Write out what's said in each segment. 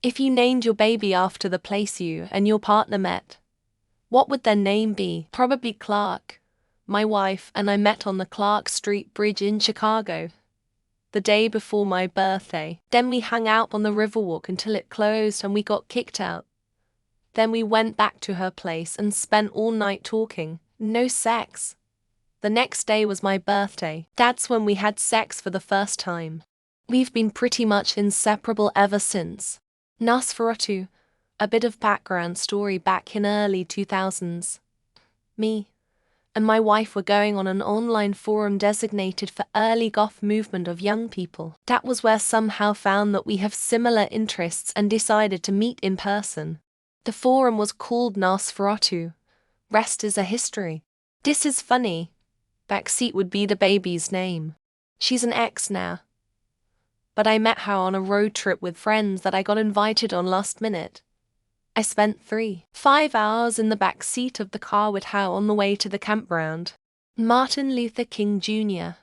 If you named your baby after the place you and your partner met, what would their name be? Probably Clark. My wife and I met on the Clark Street Bridge in Chicago the day before my birthday. Then we hung out on the Riverwalk until it closed and we got kicked out. Then we went back to her place and spent all night talking. No sex. The next day was my birthday. That's when we had sex for the first time. We've been pretty much inseparable ever since. Nosferatu. A bit of background story back in early 2000s. Me and my wife were going on an online forum designated for early goth movement of young people. That was where somehow found that we have similar interests and decided to meet in person. The forum was called Nosferatu. Rest is a history. This is funny. Backseat would be the baby's name. She's an ex now. But I met her on a road trip with friends that I got invited on last minute. I spent 5 hours in the back seat of the car with her on the way to the campground. Martin Luther King Jr.,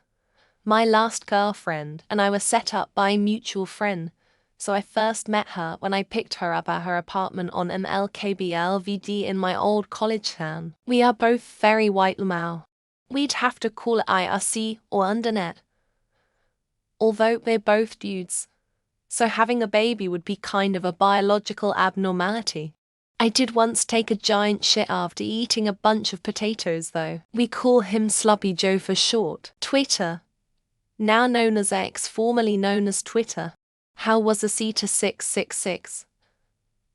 my last girlfriend, and I were set up by a mutual friend, so I first met her when I picked her up at her apartment on MLKBLVD in my old college town. We are both very white Lamau. We'd have to call it IRC or Undernet. Although we're both dudes, so having a baby would be kind of a biological abnormality. I did once take a giant shit after eating a bunch of potatoes though. We call him Sloppy Joe for short. Twitter. Now known as X, formerly known as Twitter. How was a Ceta 666?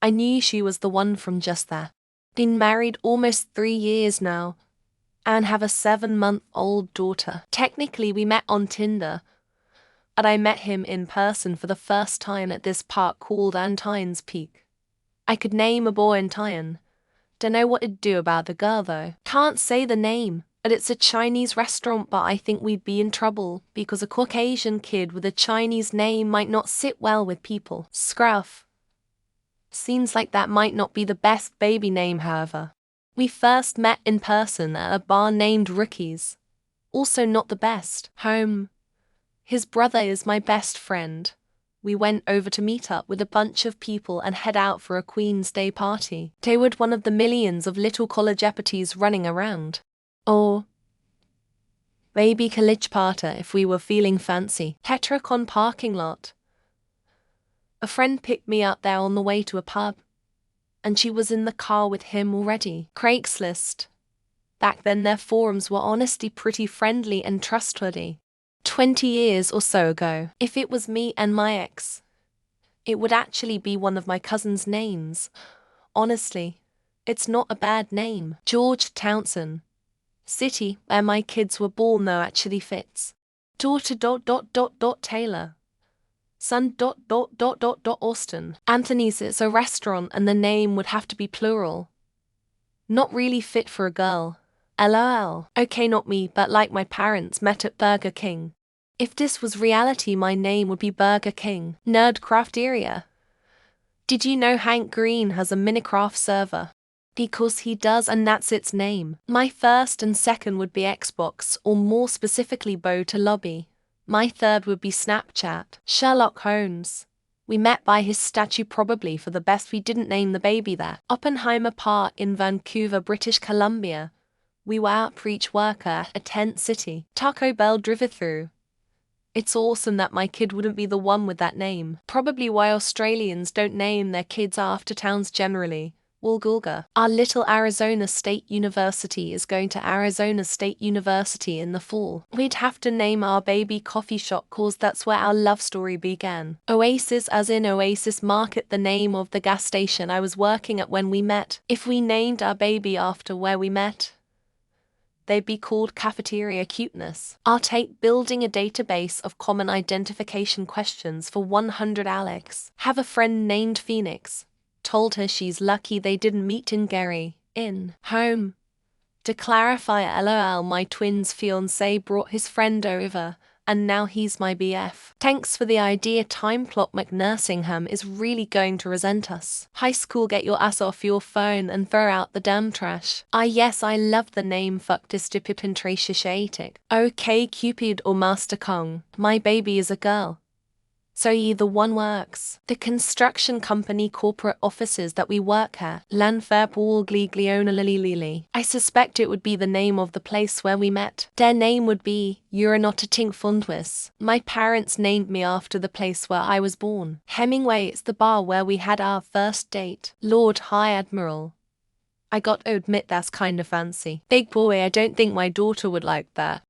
I knew she was the one from just there. Been married almost 3 years now, and have a 7-month-old daughter. Technically we met on Tinder, but I met him in person for the first time at this park called Antine's Peak. I could name a boy Antine. Dunno what it'd do about the girl though. Can't say the name, but it's a Chinese restaurant, but I think we'd be in trouble because a Caucasian kid with a Chinese name might not sit well with people. Scruff. Seems like that might not be the best baby name, however. We first met in person at a bar named Rookies. Also not the best. Home. His brother is my best friend. We went over to meet up with a bunch of people and head out for a Queen's Day party. They were one of the millions of little college eppities running around. Or maybe college party if we were feeling fancy. Heterocon parking lot. A friend picked me up there on the way to a pub, and she was in the car with him already. Craigslist. Back then their forums were honestly pretty friendly and trustworthy. 20 years or so ago, if it was me and my ex, it would actually be one of my cousin's names. Honestly, it's not a bad name. George Townsend. City where my kids were born though actually fits. Daughter ... Taylor. Son ... Austin. Anthony's is a restaurant and the name would have to be plural. Not really fit for a girl. LOL. Okay, not me, but like my parents met at Burger King. If this was reality, my name would be Burger King. Nerdcraft area. Did you know Hank Green has a Minecraft server? Because he does, and that's its name. My first and second would be Xbox, or more specifically Bo to Lobby. My third would be Snapchat. Sherlock Holmes. We met by his statue, probably for the best we didn't name the baby there. Oppenheimer Park in Vancouver, British Columbia. We were outreach worker at a tent city. Taco Bell drive-through. It's awesome that my kid wouldn't be the one with that name. Probably why Australians don't name their kids after towns generally. Woolgoolga. Our little Arizona State University is going to Arizona State University in the fall. We'd have to name our baby coffee shop cause that's where our love story began. Oasis, as in Oasis Market, the name of the gas station I was working at when we met. If we named our baby after where we met, they'd be called Cafeteria Cuteness. I'll take building a database of common identification questions for 100 Alex. Have a friend named Phoenix. Told her she's lucky they didn't meet in Gary, in home. To clarify, LOL, my twin's fiancé brought his friend over, and now he's my BF. Thanks for the idea. Time Clock McNursingham is really going to resent us. High school, get your ass off your phone and throw out the damn trash. Ah yes, I love the name Fuck Dystipipintratiatic. Okay Cupid or Master Kong, my baby is a girl. So either one works. The construction company corporate offices that we work at, Landfairborgligliona. I suspect it would be the name of the place where we met. Their name would be Uranotating Fundwis. My parents named me after the place where I was born. Hemingway, it's the bar where we had our first date. Lord High Admiral. I got to admit that's kind of fancy. Big boy, I don't think my daughter would like that.